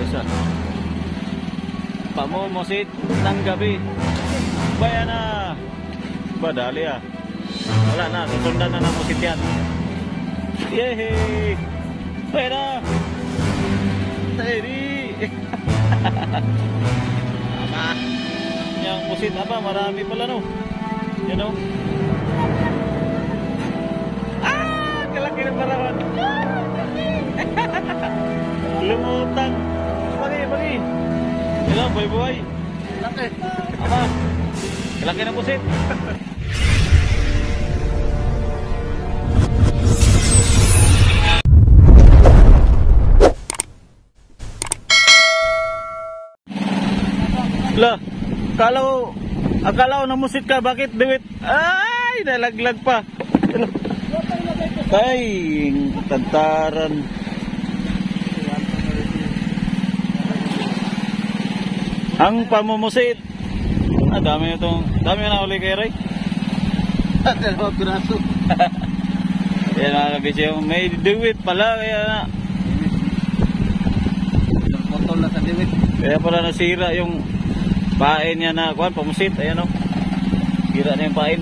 isa. Pamumusit ng gabi. Baya na. Ba, dali ah. Wala na, susundan na ng musit yan. Yehey! Baya na. Steady! Aba. Yung musit, aba, marami pala no. Yan o. Ah! Kalaki ng parawan. Lumutang. Bagi. Hello, boy. Laki. Aba. Kalaki ng musit. La, akala ko namusit ka, bakit duwit? Ay, nalaglag pa. Ay, tantaran. Ang pamumusit. Dami na uli kay Ray. Dalawang piraso. Yan mga kabisyo, may duwit pala, kaya na. Nagpotol na sa diwit. Kaya pala nasira yung pain niya na kuwan, pamusit, ayan o. Gira na yung pain.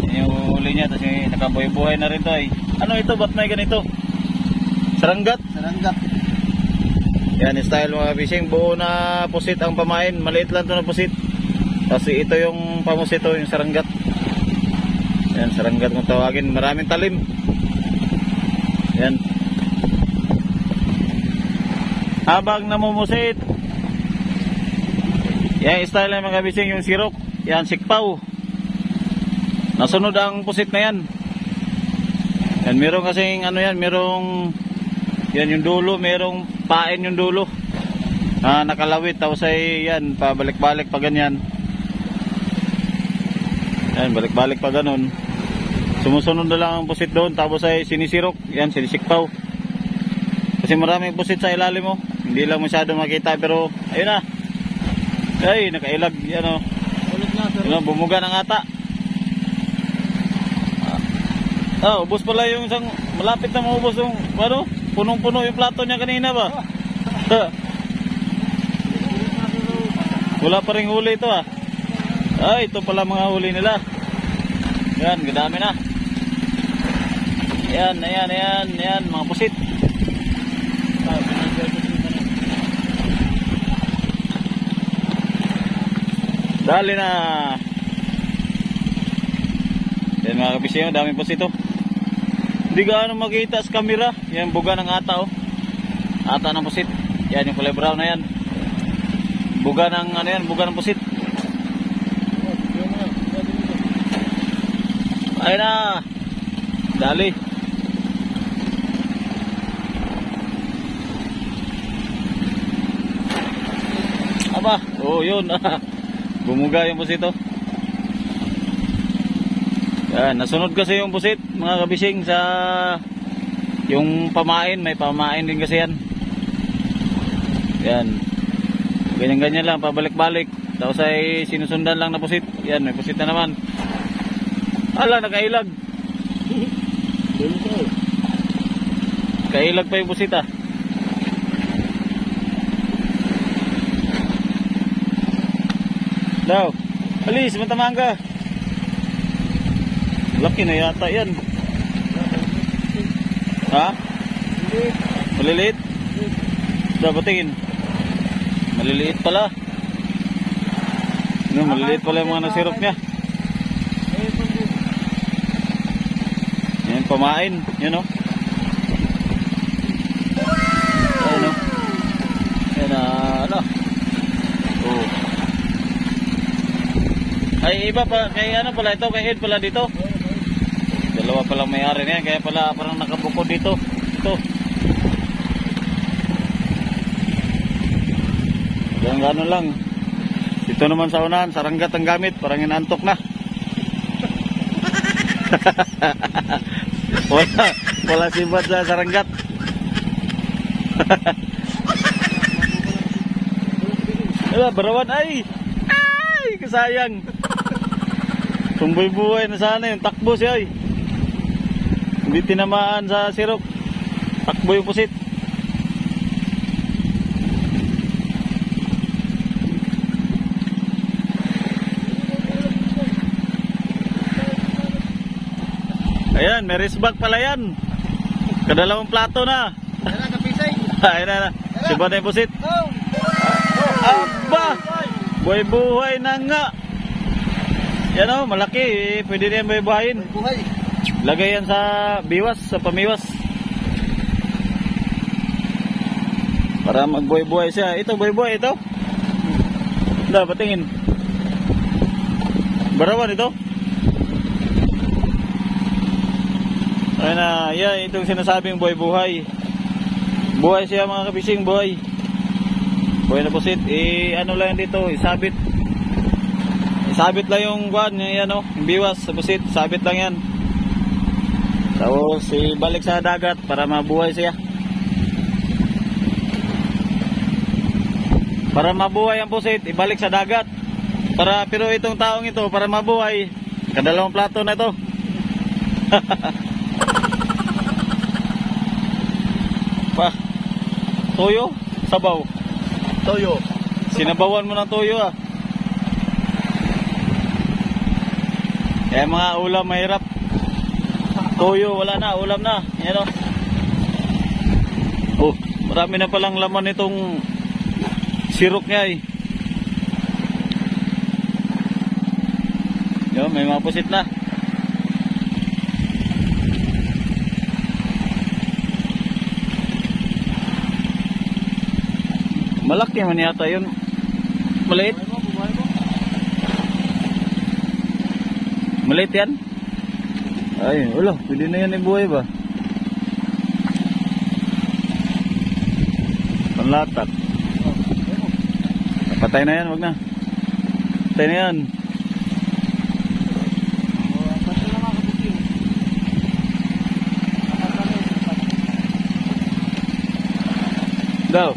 Yan yung uli niya, tapos nakabuhay-buhay na rin to ay. Ano ito, ba't may ganito? Saranggat? Saranggat. Yan yung style mga fishing, buo na pusit ang pamain, maliit lang to na pusit. Kasi ito yung pamusit to, yung saranggat. Yan, saranggat kung tawagin, maraming talim. Yan. Habang namumusit, yan style ng mga fishing, yung sirok, yan sikpaw. Nasunod ang pusit na yan. Yan, merong kasing ano yan, merong yan yung dulo, merong pain yung dulo. Nakalawit, tapos ay yan, pabalik-balik pa ganyan. Yan, balik-balik pa ganun. Sumusunod na lang ang pusit doon, tapos ay sinisirok, yan, sinisikpaw. Kasi maraming pusit sa ilalim mo. Hindi lang masyado makita, pero ayun na. Ay, nakailag, yan o. Yan, bumuga ng ata. Ubos pala yung isang, malapit na maubos yung, ano, punong-puno yung plato niya kanina ba? Wala pa rin huli ito ah. Ay, ito pala mga huli nila. Yan, gadami na. Yan, mga pusit. Dali na. Yan mga kabisyo, daming pusit ito. Hindi gaano makita sa camera. Yan, buga ng ata oh. Ata ng pusit. Yan, yung kulay brown na yan. Buga ng ano yan, buga ng pusit. Ayun na. Dali. Aba, oh yun. Bumuga yung pusit oh. Yan, nasunod kasi yung pusit mga kabising sa yung pamain, may pamain din kasi yan. Yan. Ganyan-ganyan lang, pabalik-balik. Tapos ay sinusundan lang na pusit. Yan, may pusit na naman. Ala, nakailag. Kailag pa yung pusit ah. Daw, alis, matamang ka. Laki na yata yan. Ha? Maliliit? Dapat tingin. Maliliit pala. No, maliliit pala yung mga nasirop niya. Yan, pamain. Yan o. Yan o. Yan ano. Oh. Ay, iba pa. Kay ano pala ito? Kay Ed pala dito. Dalawa palang may-ari niyan, kaya pala parang nakabukod dito. Ito. Yan gano'n lang. Dito naman sa unahan, saranggat ang gamit, parang inantok na. wala sibat sa saranggat. Barawan ay kasayang. Tumboy-buhay na sana yung takbo siya ay. Hindi tinamaan sa sirok. Takbo yung pusit. yan, may wristbag pala yan. Kadalawang plato na. Tara, kapisay. Ayun na. Si Banay Pusit. Oh. Aba! Buhay-buhay na nga. Yan o, malaki. Pwede na yan buhay-buhayin. Buhay. Lagay yan sa biwas, sa pamiwas. Para magbuhay-buhay siya. Ito, buhay-buhay ito. Dah, patingin. Barawan ito. Ayun na, yan itong sinasabing buhay-buhay. Buhay siya mga kabising, buhay. Buhay na Pusit. Ano lang dito, isabit. Isabit lang yung buwan, yung ano, yung biwas sa Pusit. Sabit lang yan. Tapos ibalik sa dagat para mabuhay siya. Para mabuhay ang Pusit, ibalik sa dagat. Pero itong taong ito, para mabuhay, kadalawang plato na ito. Pa, toyo, sabaw. Toyo. Sinabawan mo ng toyo ah. Kaya mga ulam mahirap. Toyo, wala na, ulam na. Yan o. Oh, marami na palang laman itong sirok niya eh. Yo, may mga Pusit na. Malaki man yata yun. Maliit. Maliit yan. Ay, wala. Pwede na yan ibuhay ba? Panlatak. Patay na yan, wag na. Patay na yan. Daw.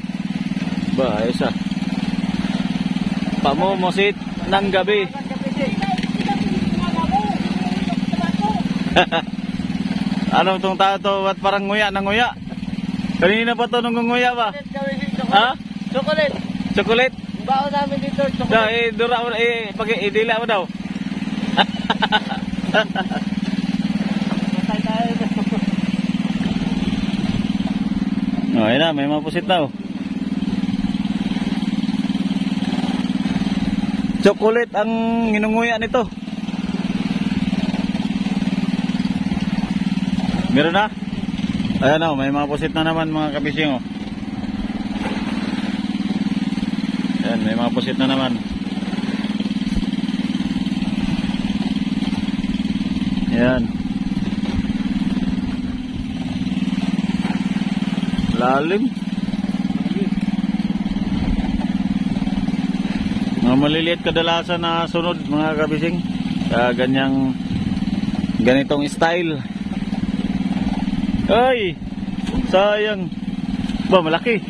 Ba, ayos ah. Pamumusit ng gabi. Anong tong tao to? Ba't parang nguya na nguya? Kanina pa to nung nguya ba? Ha? Chocolate. Chocolate? Bao namin dito, Da, chocolate. dura mo, pag idila mo daw. Patay tayo. Oh, ayun na, may mga Pusit na oh. Chocolate ang ginunguya nito. Meron na? Ayan o, may mga Pusit na naman mga kabising o. Ayan, may mga Pusit na naman. Ayan. Lalim. Mga maliliit kadalasan na sunod mga kabising. Ganitong style. Ay, sayang. Ba, malaki.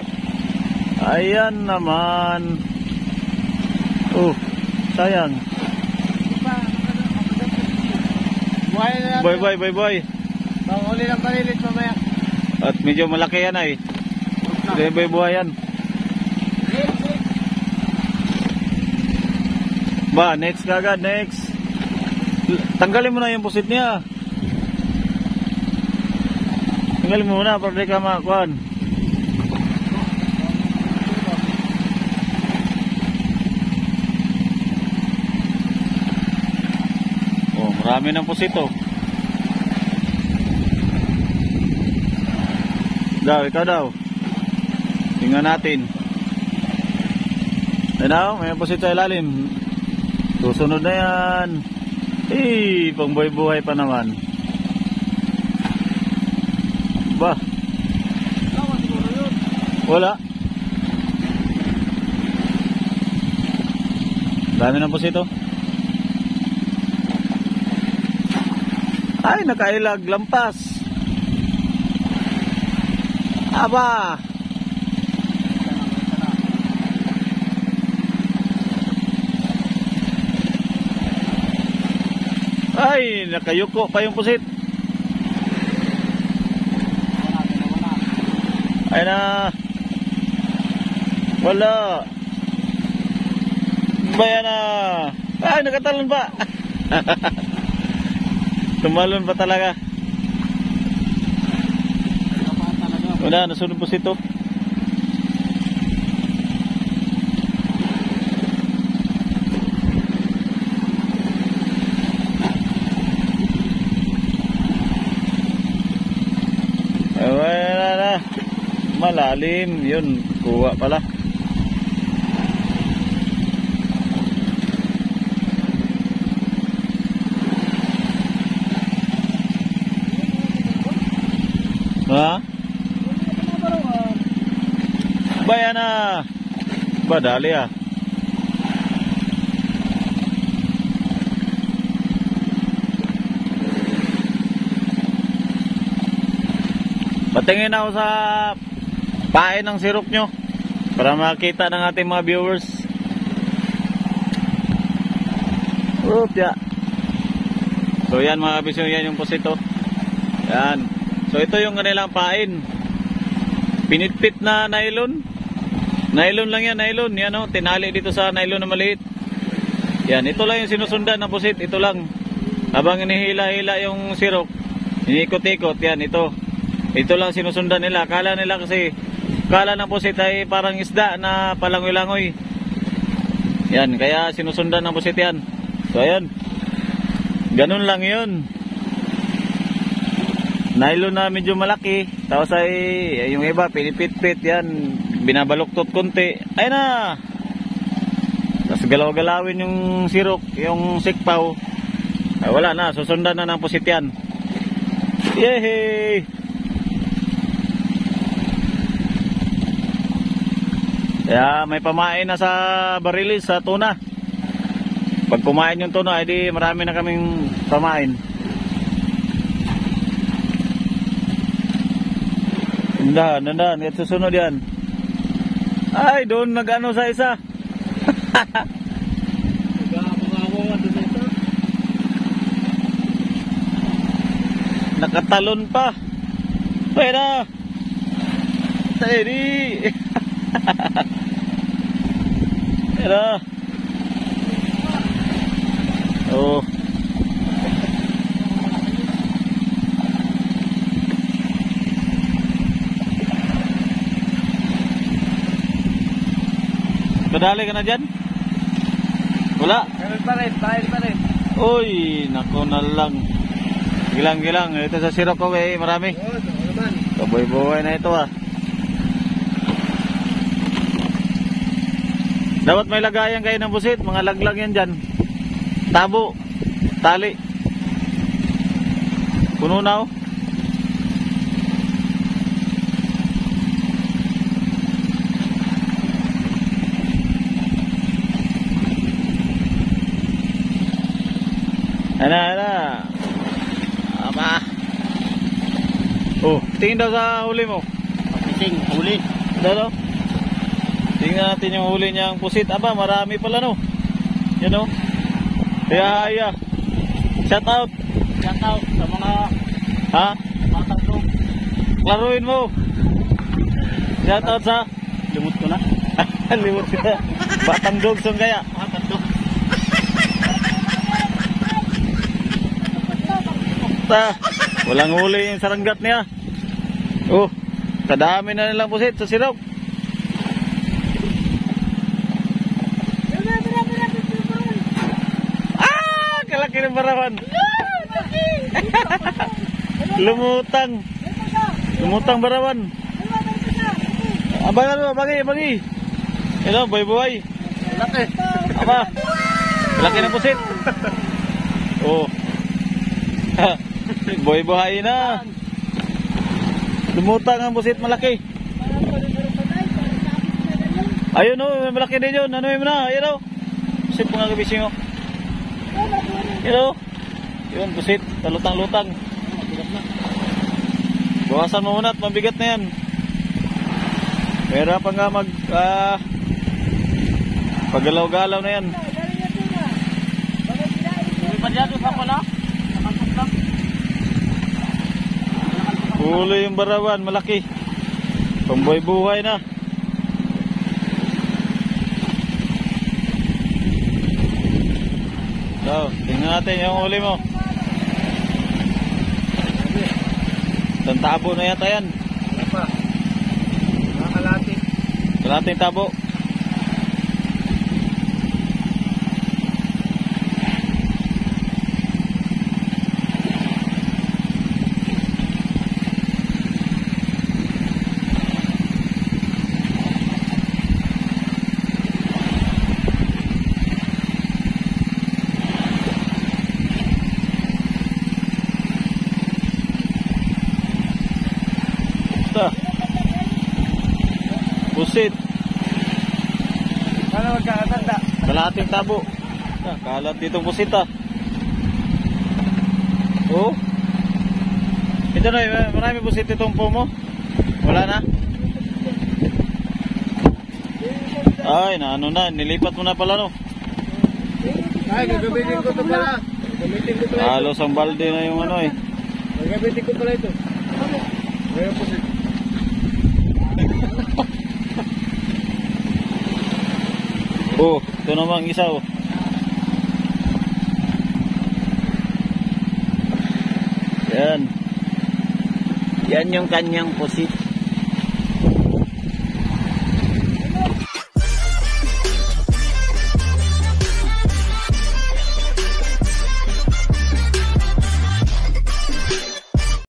Ayan naman. Oh, sayang. Buhay na natin. Bye bye, bye bye. Uli ng palilit mamaya. At medyo malaki yan ay. Hindi bye buhay yan. Ba, next kagad, next. Tanggalin mo na yung Pusit niya. Tanggalin mo muna para di ka makakuhan. Oh, marami ng Pusit oh. Daw, ikaw daw. Tingnan natin. Ayun, may Pusit sa ilalim. Susunod na yan. Pang buhay-buhay pa naman. Ba? Wala. Dami ng Pusit oh. Ay, nakailag, lampas. Aba. Ay, nakayuko pa yung Pusit. Ay na. Wala. Bayan na. Ay, nakatalon pa. Tumalon pa talaga. Wala, nasunod po ito. Wala na. Malalim. Yun, kuha pala. Ha? Bayan na. Badali ah. Patingin ako sa pain ng sirop nyo para makita ng ating mga viewers. So yan mga kabisyo, yan yung posito. Yan. So ito yung kanilang pain. Pinitpit na nylon. Nylon lang yan, nylon. Yan o, tinali dito sa nylon na maliit. Yan, ito lang yung sinusundan ng pusit. Ito lang. Habang inihila-hila yung sirop, inikot-ikot. Yan, ito. Ito lang sinusundan nila. Kala nila kasi, kala ng pusit ay parang isda na palangoy-langoy. Yan, kaya sinusundan ng pusit yan. So ayan. Ganun lang yun. Nylon na medyo malaki, tapos ay yung iba pinipit-pit yan, binabaluktot konti, ay na. Tapos galaw-galawin yung sirok, yung sikpaw, ay wala na, susundan na ng pusit yan. Yehey! Kaya may pamain na sa barilis, sa tuna. Pag kumain yung tuna, ay di marami na kaming pamain. Dandan, ito susunod yan. Ay, doon nag-ano sa isa. Nakatalon pa. Pwera. Tadi. Pwera. Oh. Kadali ka na dyan? Wala? Ganun pa rin, bahil pa rin. Uy, naku na lang. Gilang-gilang. Ito sa sirok ko eh, marami. Oo, ito naman. Kaboy-boy na ito ah. Dapat may lagayan kayo ng busit. Mga laglag yan dyan. Tabo. Tali. Puno na oh. Ana. Apa? Oh, tingin daw sa huli mo. Pising, huli. Dalo. Tingnan natin yung huli niyang pusit. Aba, marami pala no. Yan no. Kaya. Shout out. Shout out sa mga Ha? batang dog. Klaruin mo. Shout out sa Limot ko na. limot ka. Batang dogsong kaya. Batang dog. Walang huli yung saranggat niya. Oh, kadami na nilang pusit sa sirok. Ah, kalaki ng barawan. Lumutang. Lumutang barawan. Abang, bagi. Ito, boy. Laki. Apa? Laki ng pusit. Oh. Boy na. Lumutang ang pusit malaki. Ayun o, malaki din yun. Ano yun na? Ayun o. Pusit mga kabising o. Ayun o. Yun, pusit. Talutang-lutang. Bawasan mo muna at mabigat na yan. Pera pa nga paggalaw-galaw na yan. Padyado sa pala. Huli yung barawan, malaki. Pambuhay buhay na. So, tingnan natin yung huli mo. Tantabo na yata yan. Kalahating tabo. Pusit. Ano magkakatanda? Kalahating tabo. Kalat ditong pusit ah. Oh. Ito na, marami pusit itong pomo. Wala na? Ay, na ano na, nilipat mo na pala no. Ay, gagamitin ko ito pala. Gagamitin ko pala ito. Halos ang balde na yung ano eh. Gagamitin ko pala ito. Ngayon po si... Oh, ito namang isa oh. Yan. Yan yung kanyang pusit.